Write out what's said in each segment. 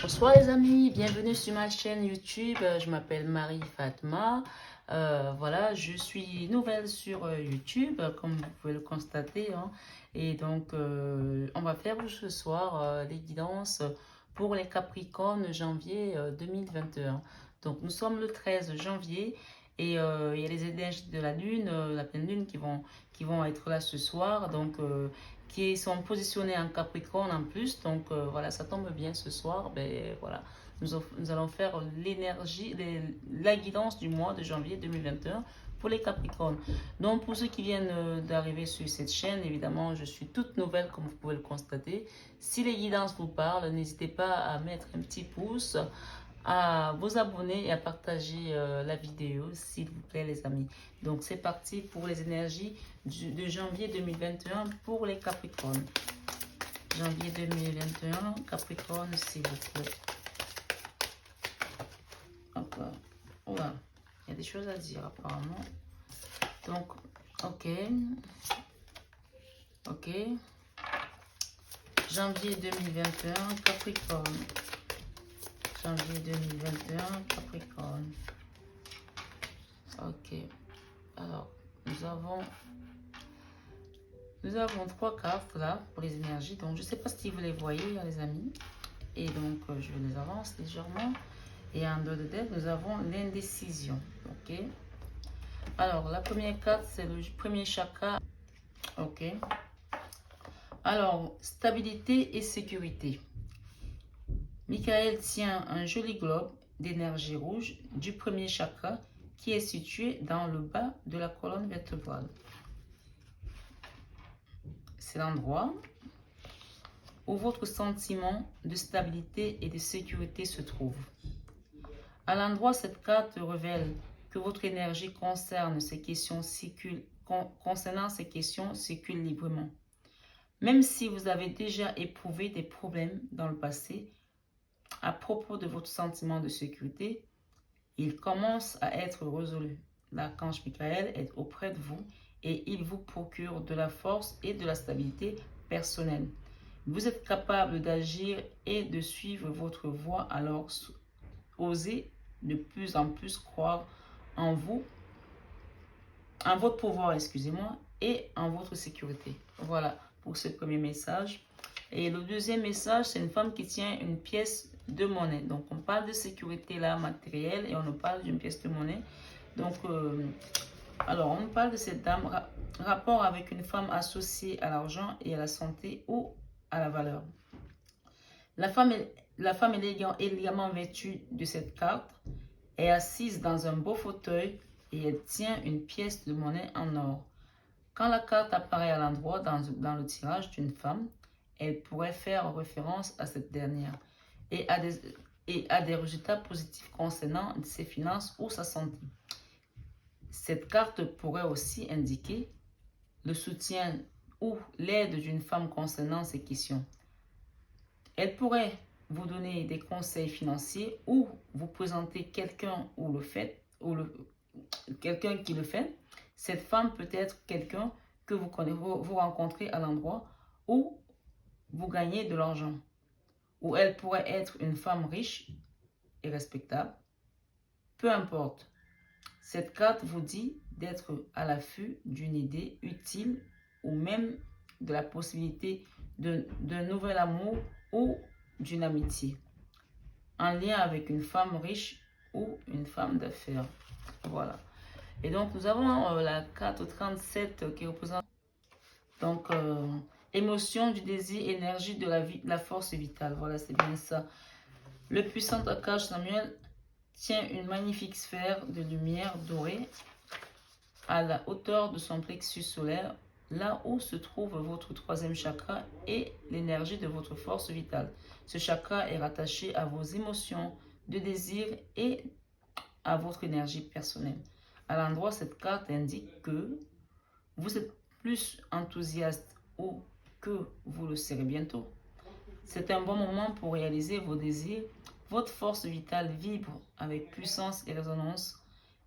Bonsoir les amis, bienvenue sur ma chaîne YouTube. Je m'appelle Marie Fatma. Voilà, je suis nouvelle sur YouTube, comme vous pouvez le constater, hein. Et donc, on va faire ce soir les guidances pour les Capricornes janvier 2021. Donc, nous sommes le 13 janvier et il y a les énergies de la Lune, la pleine Lune qui vont être là ce soir. Donc, qui sont positionnés en Capricorne en plus. Donc voilà, ça tombe bien ce soir. Ben, voilà, nous allons faire la guidance du mois de janvier 2021 pour les Capricornes. Donc pour ceux qui viennent d'arriver sur cette chaîne, évidemment, je suis toute nouvelle comme vous pouvez le constater. Si les guidances vous parlent, n'hésitez pas à mettre un petit pouce, à vous abonner et à partager la vidéo, s'il vous plaît, les amis. Donc, c'est parti pour les énergies de janvier 2021 pour les Capricornes. Janvier 2021, Capricorne, s'il vous plaît. Encore. Voilà. Il y a des choses à dire, apparemment. Donc, ok. Ok. Janvier 2021, Capricorne. Janvier 2021, Capricorne. Ok. Alors, nous avons trois cartes là pour les énergies. Donc, je ne sais pas si vous les voyez, les amis. Et donc, je les avance légèrement. Et en dos de tête, nous avons l'indécision. Ok. Alors, la première carte, c'est le premier chakra. Ok. Alors, stabilité et sécurité. Michael tient un joli globe d'énergie rouge du premier chakra qui est situé dans le bas de la colonne vertébrale. C'est l'endroit où votre sentiment de stabilité et de sécurité se trouve. À l'endroit, cette carte révèle que votre énergie concernant ces questions circule librement. Même si vous avez déjà éprouvé des problèmes dans le passé à propos de votre sentiment de sécurité, il commence à être résolu. L'archange Michael est auprès de vous et il vous procure de la force et de la stabilité personnelle. Vous êtes capable d'agir et de suivre votre voie, alors osez de plus en plus croire en vous, en votre pouvoir, excusez-moi, et en votre sécurité. Voilà pour ce premier message. Et le deuxième message, c'est une femme qui tient une pièce de monnaie. Donc, on parle de sécurité là, matérielle, et on nous parle d'une pièce de monnaie. Donc, alors, on parle de cette dame, rapport avec une femme associée à l'argent et à la santé ou à la valeur. La femme est élégamment vêtue de cette carte, est assise dans un beau fauteuil et elle tient une pièce de monnaie en or. Quand la carte apparaît à l'endroit dans le tirage d'une femme, elle pourrait faire référence à cette dernière et à des résultats positifs concernant ses finances ou sa santé. Cette carte pourrait aussi indiquer le soutien ou l'aide d'une femme concernant ces questions. Elle pourrait vous donner des conseils financiers ou vous présenter quelqu'un quelqu'un qui le fait. Cette femme peut être quelqu'un que vous rencontrez à l'endroit où vous gagnez de l'argent. Ou elle pourrait être une femme riche et respectable. Peu importe. Cette carte vous dit d'être à l'affût d'une idée utile ou même de la possibilité d'un nouvel amour ou d'une amitié en lien avec une femme riche ou une femme d'affaires. Voilà. Et donc, nous avons la carte 37 qui représente donc émotion, du désir, énergie, de la force vitale. Voilà, c'est bien ça. Le puissant archange Samuel tient une magnifique sphère de lumière dorée à la hauteur de son plexus solaire, là où se trouve votre troisième chakra et l'énergie de votre force vitale. Ce chakra est rattaché à vos émotions de désir et à votre énergie personnelle. À l'endroit, cette carte indique que vous êtes plus enthousiaste ou que vous le serez bientôt. C'est un bon moment pour réaliser vos désirs. Votre force vitale vibre avec puissance et résonance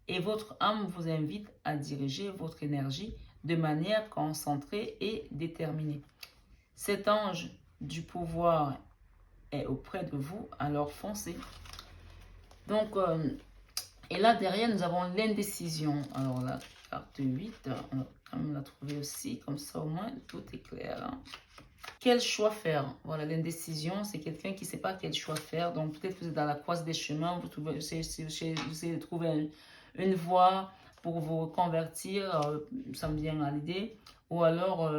et votre âme vous invite à diriger votre énergie de manière concentrée et déterminée. Cet ange du pouvoir est auprès de vous, alors foncez. Donc, et là derrière, nous avons l'indécision. Alors la carte 8, on va quand même la trouver aussi, comme ça au moins tout est clair. Hein. Quel choix faire? Voilà, l'indécision, c'est quelqu'un qui ne sait pas quel choix faire. Donc peut-être que vous êtes dans la croisée des chemins, vous essayez de trouver une voie pour vous reconvertir, ça me vient à l'idée. Ou alors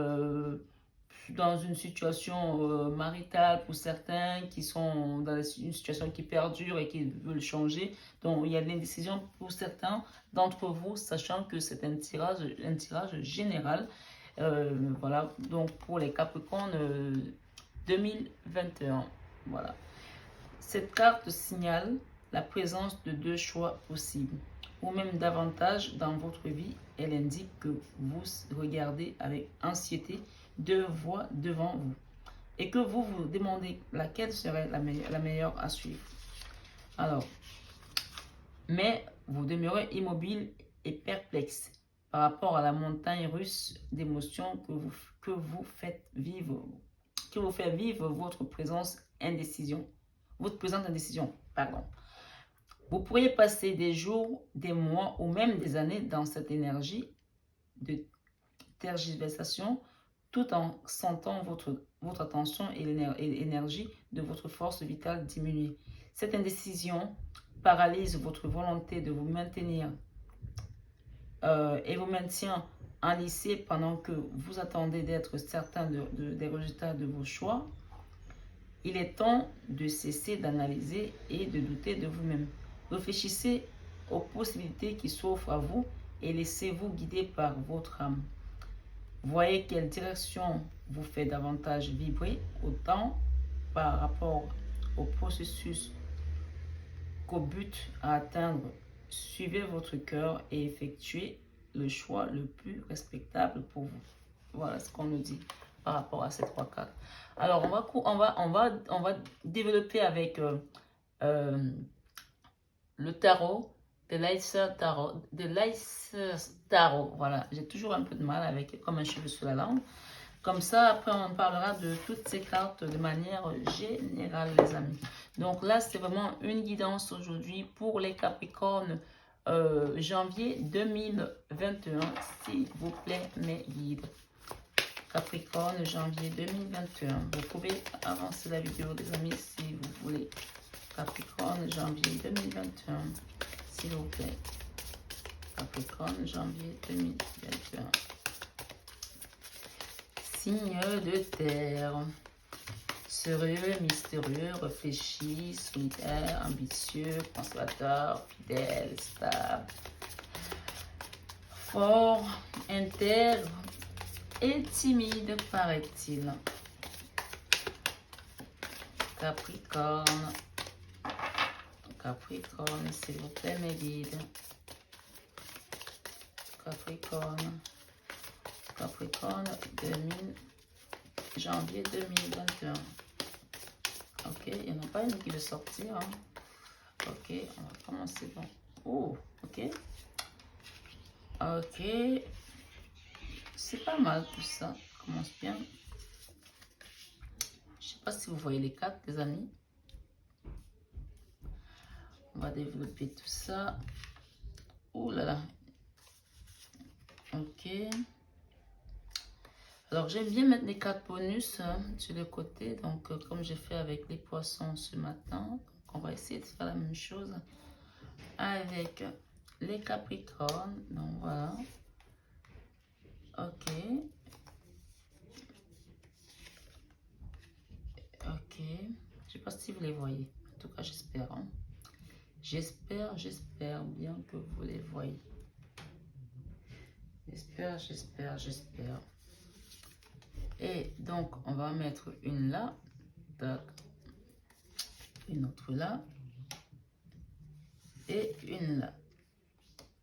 dans une situation maritale pour certains qui sont dans une situation qui perdure et qui veulent changer. Donc il y a de l'indécision pour certains d'entre vous, sachant que c'est un tirage général. Voilà, donc pour les Capricornes 2021. Voilà. Cette carte signale la présence de deux choix possibles, ou même davantage dans votre vie. Elle indique que vous regardez avec anxiété deux voies devant vous et que vous vous demandez laquelle serait la meilleure à suivre. Alors, mais vous demeurez immobile et perplexe par rapport à la montagne russe d'émotions que vous fait vivre votre présente indécision. Vous pourriez passer des jours, des mois ou même des années dans cette énergie de tergiversation tout en sentant votre attention et l'énergie de votre force vitale diminuer. Cette indécision paralyse votre volonté de vous maintenir et vous maintient enlissé pendant que vous attendez d'être certain des résultats de vos choix. Il est temps de cesser d'analyser et de douter de vous-même. Réfléchissez aux possibilités qui s'offrent à vous et laissez-vous guider par votre âme. Voyez quelle direction vous fait davantage vibrer, autant par rapport au processus qu'au but à atteindre. Suivez votre cœur et effectuez le choix le plus respectable pour vous. Voilà ce qu'on nous dit par rapport à ces trois cartes. Alors, on va développer avec le tarot, de Leicester Tarot. Voilà, j'ai toujours un peu de mal avec, comme un cheveu sur la langue. Comme ça, après, on parlera de toutes ces cartes de manière générale, les amis. Donc là, c'est vraiment une guidance aujourd'hui pour les Capricornes janvier 2021. S'il vous plaît, mes guides. Capricorne, janvier 2021. Vous pouvez avancer la vidéo, les amis, si vous voulez. Capricorne, janvier 2021. S'il vous plaît. Capricorne, janvier 2021. Signe de terre. Sérieux, mystérieux, réfléchi, solitaire, ambitieux, conservateur, fidèle, stable. Fort, intègre et timide, paraît-il. Capricorne. Capricorne, s'il vous plaît, mes guides. Capricorne. Capricorne, janvier 2021. Ok, il n'y en a pas une qui veut sortir. Hein. Ok, on va commencer. Bon. Oh, ok. Ok. C'est pas mal tout ça. Ça commence bien. Je sais pas si vous voyez les cartes, les amis. On va développer tout ça. Oh là là. Ok. Alors, j'aime bien mettre les cartes bonus sur le côté. Donc, comme j'ai fait avec les poissons ce matin. Donc, on va essayer de faire la même chose avec les Capricornes. Donc, voilà. Ok. Ok. Je sais pas si vous les voyez. En tout cas, j'espère. Hein. J'espère bien que vous les voyez. J'espère. Et donc, on va mettre une là. Une autre là. Et une là.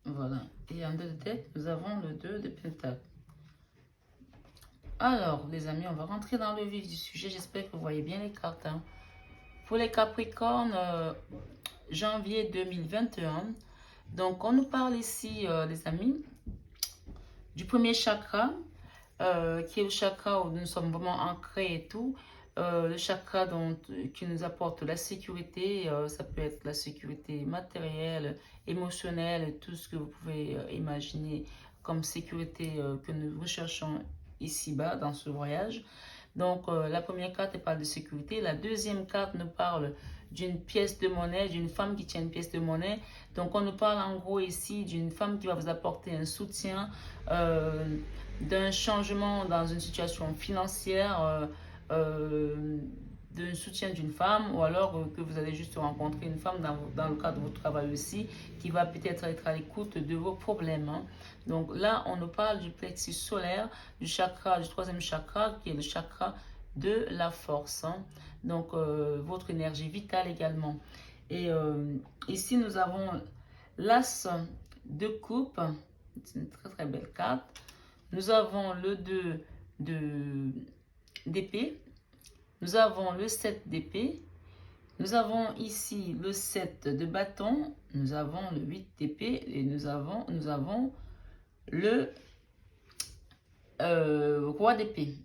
Voilà. Et en deux de tête, nous avons le 2 de pentacle. Alors, les amis, on va rentrer dans le vif du sujet. J'espère que vous voyez bien les cartes. Hein. Pour les Capricornes, janvier 2021. Donc, on nous parle ici, les amis, du premier chakra, qui est le chakra où nous sommes vraiment ancrés et tout. le chakra qui nous apporte la sécurité. Ça peut être la sécurité matérielle, émotionnelle, tout ce que vous pouvez imaginer comme sécurité que nous recherchons ici-bas dans ce voyage. Donc, la première carte elle parle de sécurité. La deuxième carte nous parle d'une pièce de monnaie, d'une femme qui tient une pièce de monnaie. Donc, on nous parle en gros ici d'une femme qui va vous apporter un soutien, d'un changement dans une situation financière, d'un soutien d'une femme, ou alors que vous allez juste rencontrer une femme dans le cadre de votre travail aussi, qui va peut-être être à l'écoute de vos problèmes. Hein. Donc là, on nous parle du plexus solaire, du chakra, du troisième chakra, qui est le chakra de la force. Hein. Donc, votre énergie vitale également. Et ici, nous avons l'as de coupe. C'est une très très belle carte. Nous avons le 2 d'épée. Nous avons le 7 d'épée. Nous avons ici le 7 de bâton. Nous avons le 8 d'épée. Et nous avons le roi d'épée.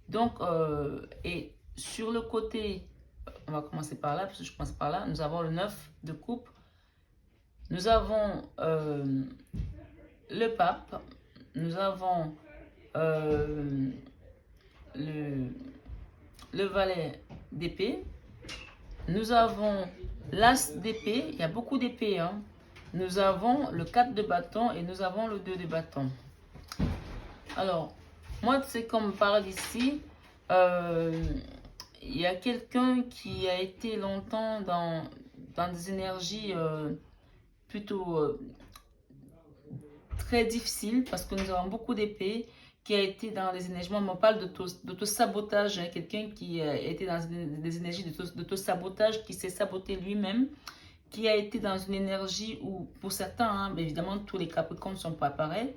Donc, et sur le côté, on va commencer par là, parce que je commence par là. Nous avons le 9 de coupe. Nous avons le pape. Nous avons le valet d'épée. Nous avons l'as d'épée. Il y a beaucoup d'épées. Hein. Nous avons le 4 de bâton et nous avons le 2 de bâton. Alors, moi, c'est comme on parle ici. Il y a quelqu'un qui a été longtemps dans des énergies plutôt très difficiles parce que nous avons beaucoup d'épées, qui a été dans les énergies, on parle d'auto-sabotage, hein, quelqu'un qui a été dans des énergies d'auto-sabotage, qui s'est saboté lui-même, qui a été dans une énergie où, pour certains, hein, évidemment tous les Capricornes ne sont pas pareils,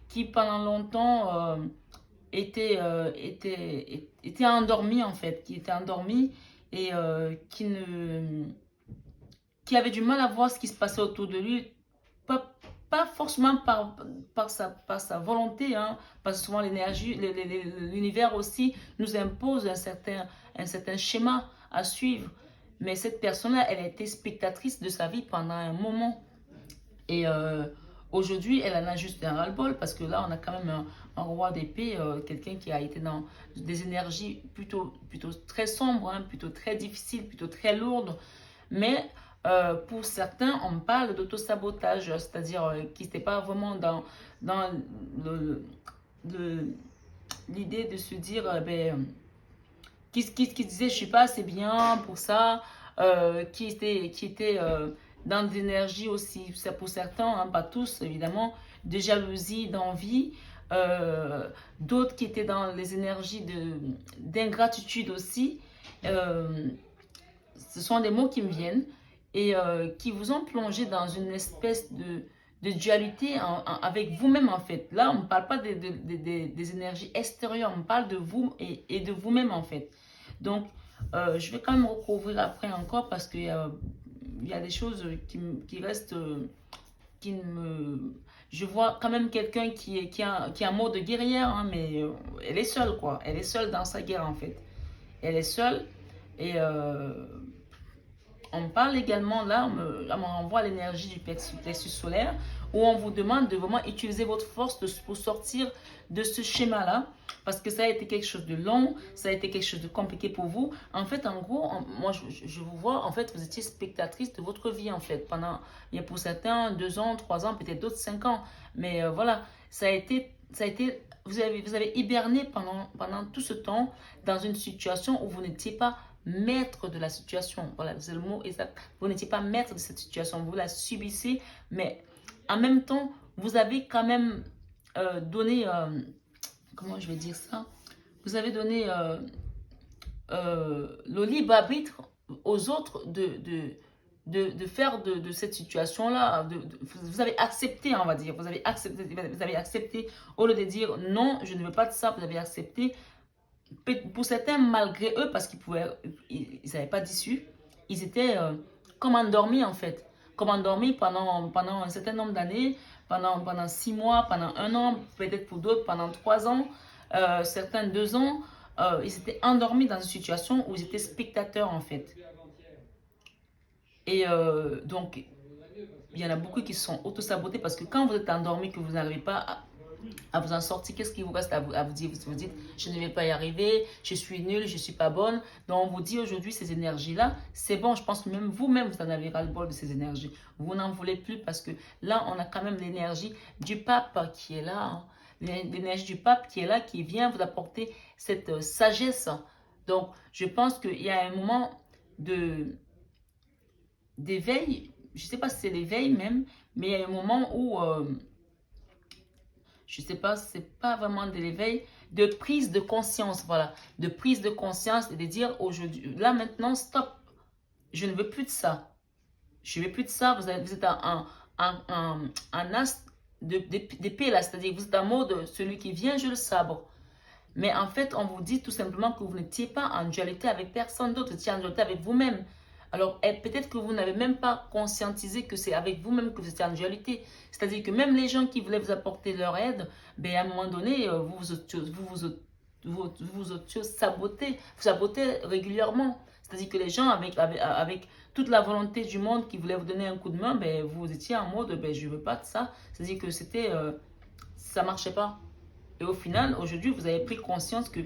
qui pendant longtemps était endormi en fait, qui était endormi et qui avait du mal à voir ce qui se passait autour de lui, pas forcément par sa volonté, hein, parce que souvent l'énergie, l'univers aussi nous impose un certain schéma à suivre. Mais cette personne-là, elle a été spectatrice de sa vie pendant un moment. Et aujourd'hui, elle en a juste un ras-le-bol, parce que là, on a quand même un roi d'épée, quelqu'un qui a été dans des énergies plutôt très sombres, hein, plutôt très difficiles, plutôt très lourdes. Mais pour certains, on parle d'auto-sabotage, c'est-à-dire qui n'était pas vraiment dans l'idée de se dire, qui disait je suis pas assez bien pour ça, qui était dans des énergies aussi, pour certains, hein, pas tous évidemment, de jalousie, d'envie, d'autres qui étaient dans les énergies d'ingratitude aussi. Ce sont des mots qui me viennent et qui vous ont plongé dans une espèce de dualité avec vous-même en fait. Là, on ne parle pas des énergies extérieures, on parle de vous et de vous-même en fait. Donc, je vais quand même recouvrir après encore parce qu'il y a des choses qui restent, Je vois quand même quelqu'un qui a un mot de guerrière, hein, mais elle est seule quoi. Elle est seule dans sa guerre en fait. Elle est seule et on parle également, là, on renvoie l'énergie du plexus solaire, où on vous demande de vraiment utiliser votre force pour sortir de ce schéma-là, parce que ça a été quelque chose de long, ça a été quelque chose de compliqué pour vous. En fait, en gros, moi, je vous vois, en fait, vous étiez spectatrice de votre vie, en fait, pendant, il y a pour certains 2 ans, 3 ans, peut-être d'autres 5 ans. Mais voilà, ça a été vous avez hiberné pendant tout ce temps dans une situation où vous n'étiez pas maître de la situation. Voilà, c'est le mot exact. Vous n'étiez pas maître de cette situation, vous la subissez, mais en même temps, vous avez quand même donné, comment je vais dire ça? Vous avez donné le libre arbitre aux autres de faire de cette situation-là, vous avez accepté, on va dire, vous avez accepté, au lieu de dire non, je ne veux pas de ça, vous avez accepté. Pour certains, malgré eux, parce qu'ils n'avaient pas d'issue, ils étaient comme endormis en fait. Comme endormis pendant un certain nombre d'années, pendant 6 mois, pendant 1 an, peut-être pour d'autres pendant 3 ans, certains 2 ans. ils étaient endormis dans une situation où ils étaient spectateurs en fait. Et donc, il y en a beaucoup qui se sont auto-sabotés parce que quand vous êtes endormi, que vous n'arrivez pas à vous en sortir, qu'est-ce qui vous reste à vous dire? Vous dites, je ne vais pas y arriver, je suis nulle, je ne suis pas bonne. Donc, on vous dit aujourd'hui, ces énergies-là, c'est bon, je pense que même vous-même, vous en avez ras-le-bol de ces énergies. Vous n'en voulez plus parce que là, on a quand même l'énergie du pape qui est là. Hein. L'énergie du pape qui est là, qui vient vous apporter cette sagesse. Donc, je pense qu'il y a un moment d'éveil, je ne sais pas si c'est l'éveil même, mais il y a un moment où, je ne sais pas, c'est pas vraiment de l'éveil, de prise de conscience, voilà, de prise de conscience et de dire aujourd'hui, là maintenant, stop, je ne veux plus de ça, je ne veux plus de ça, vous êtes un as d'épée là, c'est-à-dire vous êtes en mode, celui qui vient, je le sabre. Mais en fait, on vous dit tout simplement que vous n'étiez pas en dualité avec personne d'autre, vous étiez en dualité avec vous-même. Alors, peut-être que vous n'avez même pas conscientisé que c'est avec vous-même que vous étiez en dualité. C'est-à-dire que même les gens qui voulaient vous apporter leur aide, ben, à un moment donné, vous sabotez régulièrement. C'est-à-dire que les gens avec toute la volonté du monde qui voulaient vous donner un coup de main, ben, vous étiez en mode, ben, je ne veux pas de ça. C'est-à-dire que ça ne marchait pas. Et au final, aujourd'hui, vous avez pris conscience que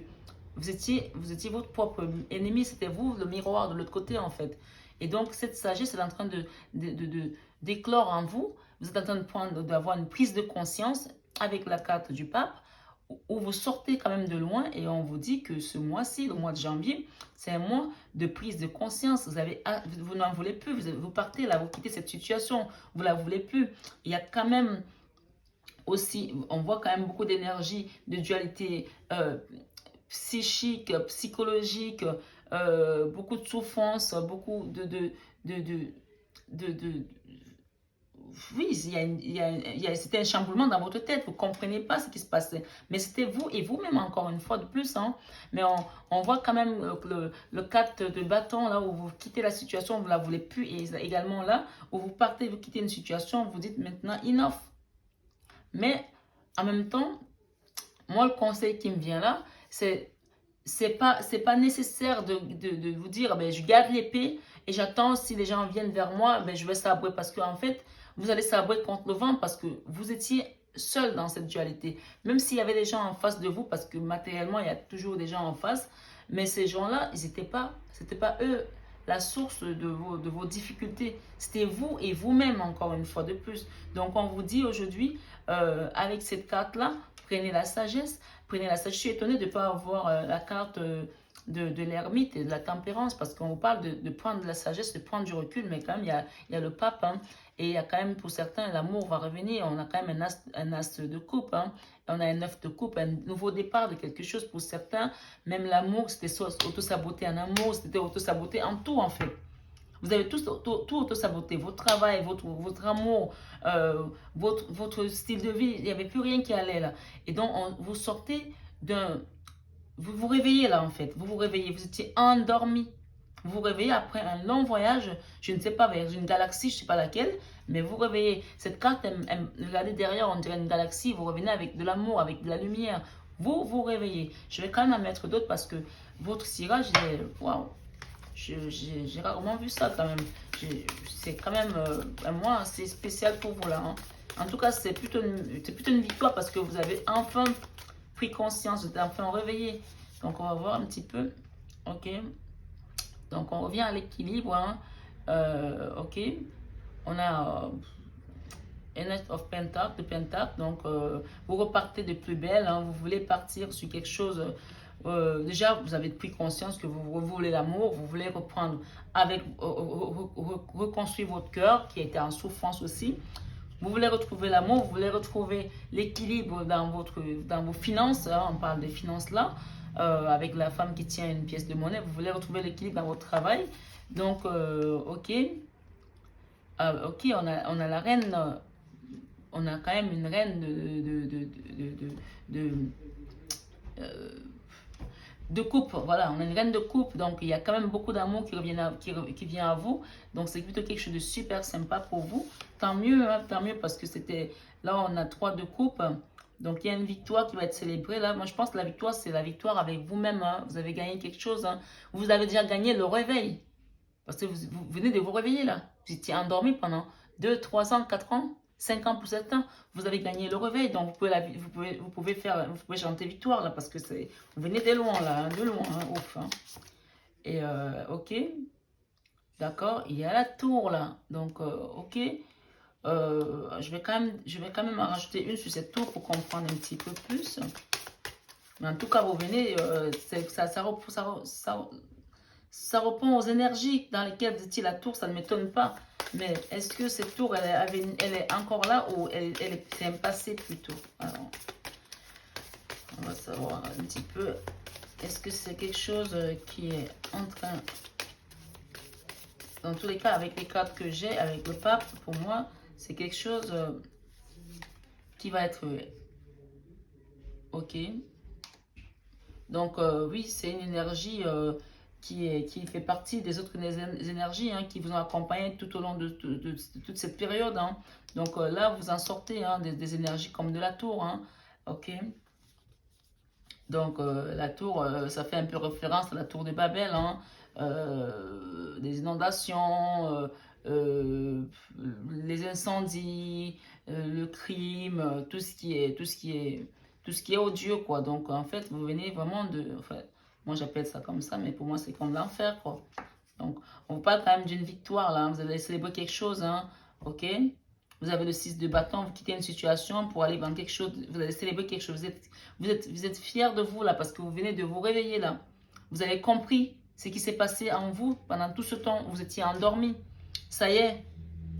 vous étiez votre propre ennemi, c'était vous, le miroir de l'autre côté, en fait. Et donc, cette sagesse est en train d'éclore en vous. Vous êtes en train d'avoir une prise de conscience avec la carte du pape, où vous sortez quand même de loin et on vous dit que ce mois-ci, le mois de janvier, c'est un mois de prise de conscience. Vous n'en voulez plus, vous partez là, vous quittez cette situation, vous ne la voulez plus. Il y a quand même aussi, on voit quand même beaucoup d'énergie, de dualité psychique, psychologique, beaucoup de souffrance, beaucoup de oui, c'était un chamboulement dans votre tête, vous ne comprenez pas ce qui se passait. Mais c'était vous et vous-même encore une fois de plus. Hein. Mais on voit quand même le 4 de bâton, là où vous quittez la situation, vous ne la voulez plus. Et également là où vous partez, vous quittez une situation, vous dites maintenant enough. Mais en même temps, moi le conseil qui me vient là, c'est pas nécessaire de vous dire ben, je garde l'épée et j'attends si les gens viennent vers moi, ben, je vais sabrer parce qu'en fait, vous allez sabrer contre le vent parce que vous étiez seul dans cette dualité. Même s'il y avait des gens en face de vous, parce que matériellement, il y a toujours des gens en face, mais ces gens-là, c'était pas eux la source de vos difficultés. C'était vous et vous-même, encore une fois de plus. Donc, on vous dit aujourd'hui, avec cette carte-là, prenez la sagesse. Prenez la sagesse. Je suis étonnée de ne pas avoir la carte de l'ermite et de la tempérance parce qu'on vous parle de prendre de la sagesse, de prendre du recul, mais quand même, il y a le pape. Hein, et il y a quand même, pour certains, l'amour va revenir. On a quand même un as de coupe. Hein, on a un 9 de coupe, un nouveau départ de quelque chose pour certains. Même l'amour, c'était auto-saboté en amour, c'était auto-saboté en tout, en fait. Vous avez tout auto-saboté, votre travail, votre amour, votre style de vie, il n'y avait plus rien qui allait là. Et donc, vous sortez d'un... Vous vous réveillez là en fait, vous vous réveillez, vous étiez endormi. Vous vous réveillez après un long voyage, je ne sais pas, vers une galaxie, je ne sais pas laquelle, mais vous réveillez. Cette carte, regardez derrière, on dirait une galaxie, vous revenez avec de l'amour, avec de la lumière. Vous vous réveillez. Je vais quand même en mettre d'autres parce que votre tirage, waouh. J'ai rarement vu ça quand même. C'est quand même un mois assez spécial pour vous là. Hein. En tout cas, c'est plutôt une victoire parce que vous avez enfin pris conscience, vous êtes enfin réveillé. Donc, on va voir un petit peu. Ok. Donc, on revient à l'équilibre. Hein. Ok. On a Knight of Pentacle, de Pentacle. Donc, vous repartez de plus belle. Hein. Vous voulez partir sur quelque chose. Déjà, vous avez pris conscience que vous voulez l'amour, vous voulez reprendre reconstruire votre cœur qui était en souffrance aussi. Vous voulez retrouver l'amour, vous voulez retrouver l'équilibre dans vos finances. Hein, on parle des finances là, avec la femme qui tient une pièce de monnaie. Vous voulez retrouver l'équilibre dans votre travail. Donc, ok. Ok, on a la reine. On a quand même une reine de coupe, voilà, on a une reine de coupe, donc il y a quand même beaucoup d'amour qui vient à vous, donc c'est plutôt quelque chose de super sympa pour vous, tant mieux parce que c'était, là on a 3 de coupe, Donc, il y a une victoire qui va être célébrée là. Moi, je pense que la victoire, c'est la victoire avec vous-même. Hein. Vous avez gagné quelque chose. Hein. Vous avez déjà gagné le réveil. Parce que vous venez de vous réveiller là. Vous étiez endormi pendant 2, 3 ans, 4 ans, 5 ans pour certains. Vous avez gagné le réveil. Donc, vous pouvez chanter victoire là. Parce que vous venez de loin là. Hein, de loin. Hein, ouf. Hein. Et ok. D'accord. Il y a la tour là. Donc, ok. Je vais quand même en rajouter une sur cette tour pour comprendre un petit peu plus. Mais en tout cas, vous venez, ça répond aux énergies dans lesquelles vous étiez la tour, ça ne m'étonne pas. Mais est-ce que cette tour, elle est encore là ou c'est un passé plutôt? Alors, on va savoir un petit peu. Est-ce que c'est quelque chose qui est en train... Dans tous les cas, avec les cartes que j'ai, avec le pape, pour moi, c'est quelque chose qui va être... ok. Donc, oui, c'est une énergie qui fait partie des autres énergies hein, qui vous ont accompagné tout au long de toute cette période. Hein. Donc, là, vous en sortez hein, des énergies comme de la tour. Hein. Ok. Donc, la tour, ça fait un peu référence à la tour de Babel. Hein. Des inondations, les incendies, le crime, tout ce qui est odieux, quoi. Donc, en fait, vous venez vraiment enfin, moi, j'appelle ça comme ça, mais pour moi, c'est comme l'enfer, quoi. Donc, on vous parle quand même d'une victoire, là. Hein. Vous allez célébrer quelque chose, hein. Ok? Vous avez le 6 de bâton, vous quittez une situation pour aller dans quelque chose, vous allez célébrer quelque chose. Vous êtes fiers de vous, là, parce que vous venez de vous réveiller, là. Vous avez compris ce qui s'est passé en vous pendant tout ce temps. Vous étiez endormi. Ça y est,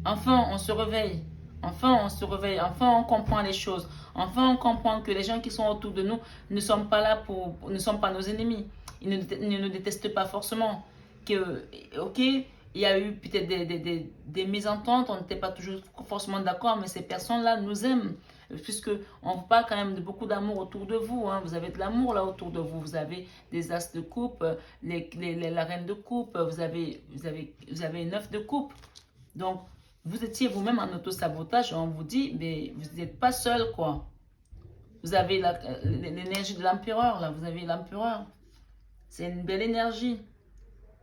enfin, on se réveille. Enfin, on se réveille. Enfin, on comprend les choses. Enfin, on comprend que les gens qui sont autour de nous ne sont pas là ne sont pas nos ennemis. Ils ne nous détestent pas forcément. Ok, il y a eu peut-être des mésententes, on n'était pas toujours forcément d'accord, mais ces personnes-là nous aiment. Puisque on vous parle quand même de beaucoup d'amour autour de vous. Hein. Vous avez de l'amour là autour de vous. Vous avez des as de coupe, la reine de coupe, vous avez une œuf de coupe. Donc, vous étiez vous-même en auto-sabotage. On vous dit, mais vous n'êtes pas seul, quoi. Vous avez l'énergie de l'empereur, là. Vous avez l'empereur. C'est une belle énergie.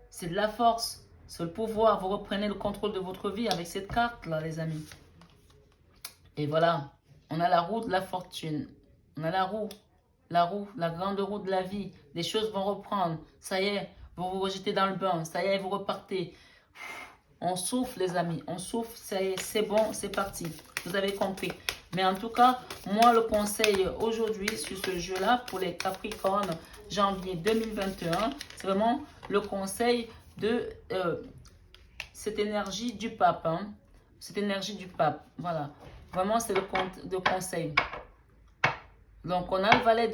C'est de la force. C'est le pouvoir. Vous reprenez le contrôle de votre vie avec cette carte-là, les amis. Et voilà. On a la roue de la fortune. On a la roue, la grande roue de la vie. Les choses vont reprendre. Ça y est, vous vous rejetez dans le bain. Ça y est, vous repartez. On souffle, les amis. On souffle. Ça y est, c'est bon, c'est parti. Vous avez compris. Mais en tout cas, moi, le conseil aujourd'hui sur ce jeu-là, pour les Capricornes, janvier 2021, c'est vraiment le conseil de cette énergie du pape. Hein. Cette énergie du pape. Voilà. Vraiment, c'est le conseil. Donc, on a le valet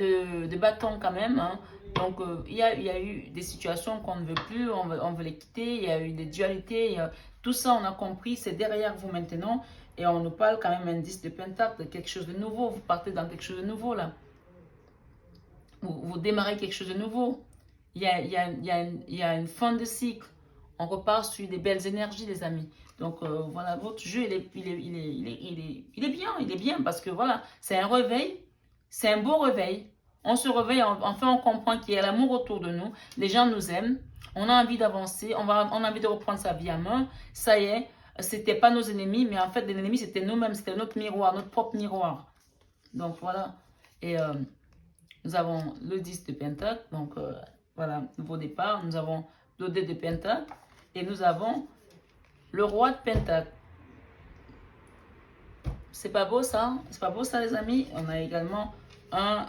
de bâton quand même. Hein. Donc, il y a eu des situations qu'on ne veut plus, on veut les quitter. Il y a eu des dualités. Tout ça, on a compris. C'est derrière vous maintenant. Et on nous parle quand même un 10 de pentacle, quelque chose de nouveau. Vous partez dans quelque chose de nouveau là. Vous démarrez quelque chose de nouveau. Il y a une fin de cycle. On repart sur des belles énergies, les amis. Donc, voilà, votre jeu, il est bien parce que voilà, c'est un réveil, c'est un beau réveil. On se réveille, enfin, on comprend qu'il y a l'amour autour de nous. Les gens nous aiment. On a envie d'avancer, on a envie de reprendre sa vie en main. Ça y est, c'était pas nos ennemis, mais en fait, les ennemis, c'était nous-mêmes, c'était notre miroir, notre propre miroir. Donc, voilà. Et nous avons le 10 de pentacle, donc voilà, nouveau départ. Nous avons le 2 de pentacle et nous avons le roi de pentacle. C'est pas beau ça? C'est pas beau ça, les amis? On a également un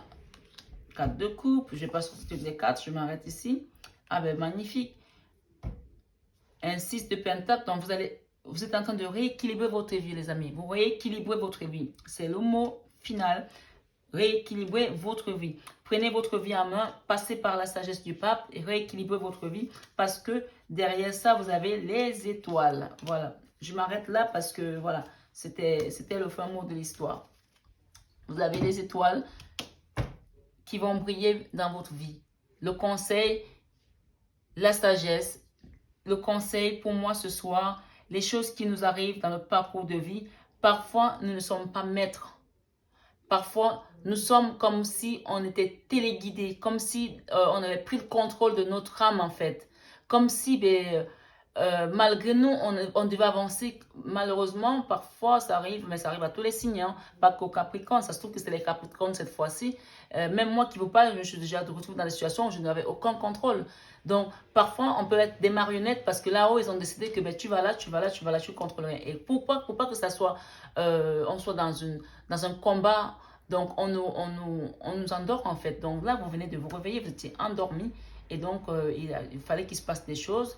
4 de coupe. Je vais pas sortir toutes les 4, je m'arrête ici. Ah ben magnifique. Un 6 de pentacle, donc vous êtes en train de rééquilibrer votre vie, les amis. Vous rééquilibrez votre vie. C'est le mot final. Rééquilibrez votre vie. Prenez votre vie en main, passez par la sagesse du pape et rééquilibrez votre vie parce que derrière ça, vous avez les étoiles. Voilà. Je m'arrête là parce que voilà, c'était le fin mot de l'histoire. Vous avez les étoiles qui vont briller dans votre vie. Le conseil, la sagesse, le conseil pour moi ce soir, les choses qui nous arrivent dans notre parcours de vie, parfois nous ne sommes pas maîtres. Parfois, nous sommes comme si on était téléguidés, comme si on avait pris le contrôle de notre âme en fait. Comme si malgré nous, on devait avancer. Malheureusement, parfois ça arrive, mais ça arrive à tous les signes, hein, pas qu'au Capricorne. Ça se trouve que c'est les Capricornes cette fois-ci. Même moi qui vous parle, je me suis déjà retrouvée dans des situations où je n'avais aucun contrôle. Donc, parfois, on peut être des marionnettes parce que là-haut, ils ont décidé que ben, tu vas là, tu vas là, tu vas là, tu contrôles rien. Et pour pas que ça soit, on soit dans un combat, donc on nous endort en fait. Donc là, vous venez de vous réveiller, vous étiez endormi. Et donc, il fallait qu'il se passe des choses.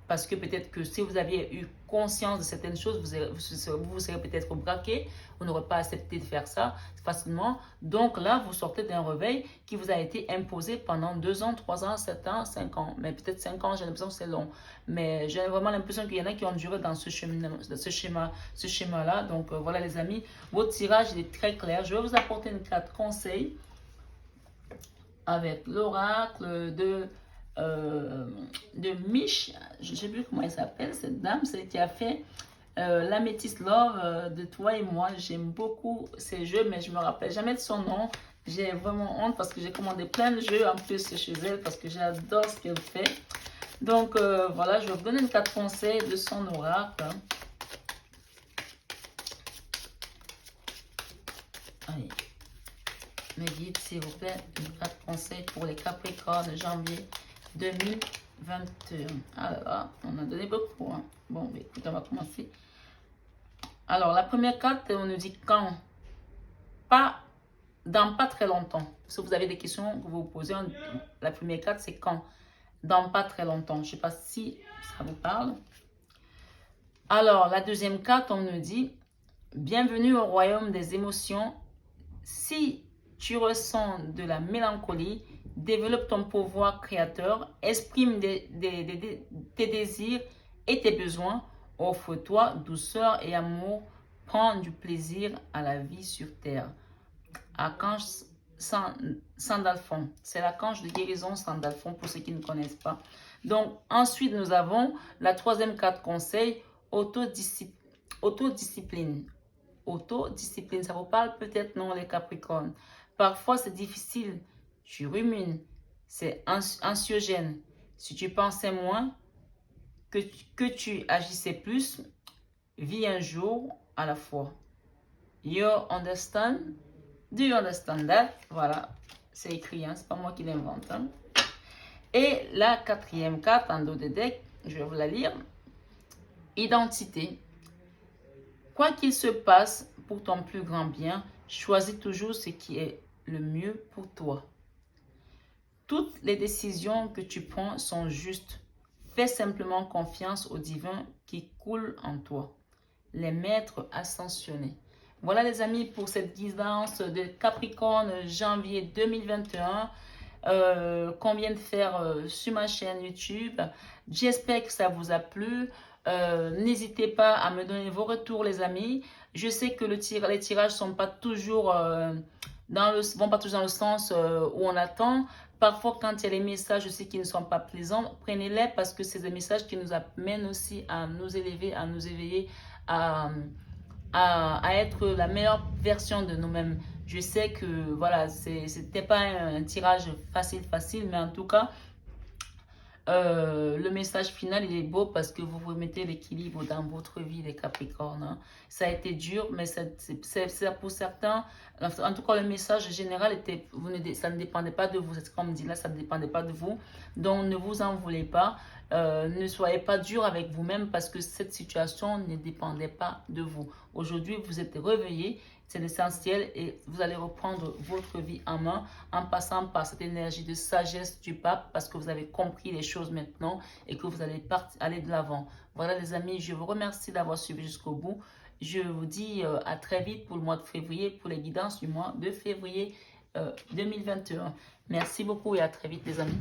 Parce que peut-être que si vous aviez eu conscience de certaines choses, vous serez peut-être braqué. Vous n'aurez pas accepté de faire ça facilement. Donc là, vous sortez d'un réveil qui vous a été imposé pendant 2 ans, 3 ans, 7 ans, 5 ans. Mais peut-être 5 ans, j'ai l'impression que c'est long. Mais j'ai vraiment l'impression qu'il y en a qui ont duré dans ce schéma-là. Donc voilà les amis, votre tirage il est très clair. Je vais vous apporter une carte conseil avec l'oracle de Mich, je ne sais plus comment elle s'appelle, cette dame, c'est qui a fait l'Amethyst Love de toi et moi. J'aime beaucoup ces jeux, mais je me rappelle jamais de son nom. J'ai vraiment honte parce que j'ai commandé plein de jeux en plus chez elle parce que j'adore ce qu'elle fait. Donc voilà, je vais vous donner une carte conseil de son oracle. Allez. Me guide s'il vous plaît, une carte conseil pour les Capricornes janvier 2021. Alors, on a donné beaucoup. Hein. Bon, écoute, on va commencer. Alors, la première carte, on nous dit quand. Pas dans pas très longtemps. Si vous avez des questions que vous vous posez, la première carte, c'est quand. Dans pas très longtemps. Je ne sais pas si ça vous parle. Alors, la deuxième carte, on nous dit bienvenue au royaume des émotions. Si tu ressens de la mélancolie, développe ton pouvoir créateur, exprime tes désirs et tes besoins, offre-toi douceur et amour, prends du plaisir à la vie sur terre. Archange Sandalphon, c'est l'archange de guérison Sandalphon pour ceux qui ne connaissent pas. Donc ensuite nous avons la troisième carte conseil, autodiscipline. Autodiscipline, ça vous parle peut-être non les Capricornes. Parfois c'est difficile, tu rumines, c'est anxiogène. Si tu pensais moins, que tu agissais plus, vis un jour à la fois. You understand? Do you understand that? Voilà, c'est écrit, hein? C'est pas moi qui l'invente. Hein? Et la quatrième carte en dos de deck, je vais vous la lire. Identité. Quoi qu'il se passe pour ton plus grand bien, choisis toujours ce qui est le mieux pour toi. Toutes les décisions que tu prends sont justes. Fais simplement confiance au divin qui coule en toi. Les maîtres ascensionnés. Voilà les amis pour cette guidance de Capricorne janvier 2021 qu'on vient de faire sur ma chaîne YouTube. J'espère que ça vous a plu. N'hésitez pas à me donner vos retours les amis. Je sais que les tirages ne sont pas toujours vont pas toujours dans le sens où on attend. Parfois, quand il y a les messages aussi qui ne sont pas plaisants, prenez-les parce que c'est des messages qui nous amènent aussi à nous élever, à nous éveiller, à être la meilleure version de nous-mêmes. Je sais que voilà, c'était pas un tirage facile, mais en tout cas, le message final, il est beau parce que vous remettez l'équilibre dans votre vie, les Capricornes. Hein. Ça a été dur, mais c'est pour certains. En tout cas, le message général était, ça ne dépendait pas de vous. C'est comme dit là, ça ne dépendait pas de vous. Donc, ne vous en voulez pas. Ne soyez pas dur avec vous-même parce que cette situation ne dépendait pas de vous. Aujourd'hui, vous êtes réveillé. C'est l'essentiel et vous allez reprendre votre vie en main en passant par cette énergie de sagesse du pape parce que vous avez compris les choses maintenant et que vous allez aller de l'avant. Voilà les amis, je vous remercie d'avoir suivi jusqu'au bout. Je vous dis à très vite pour le mois de février, pour les guidances du mois de février 2021. Merci beaucoup et à très vite les amis.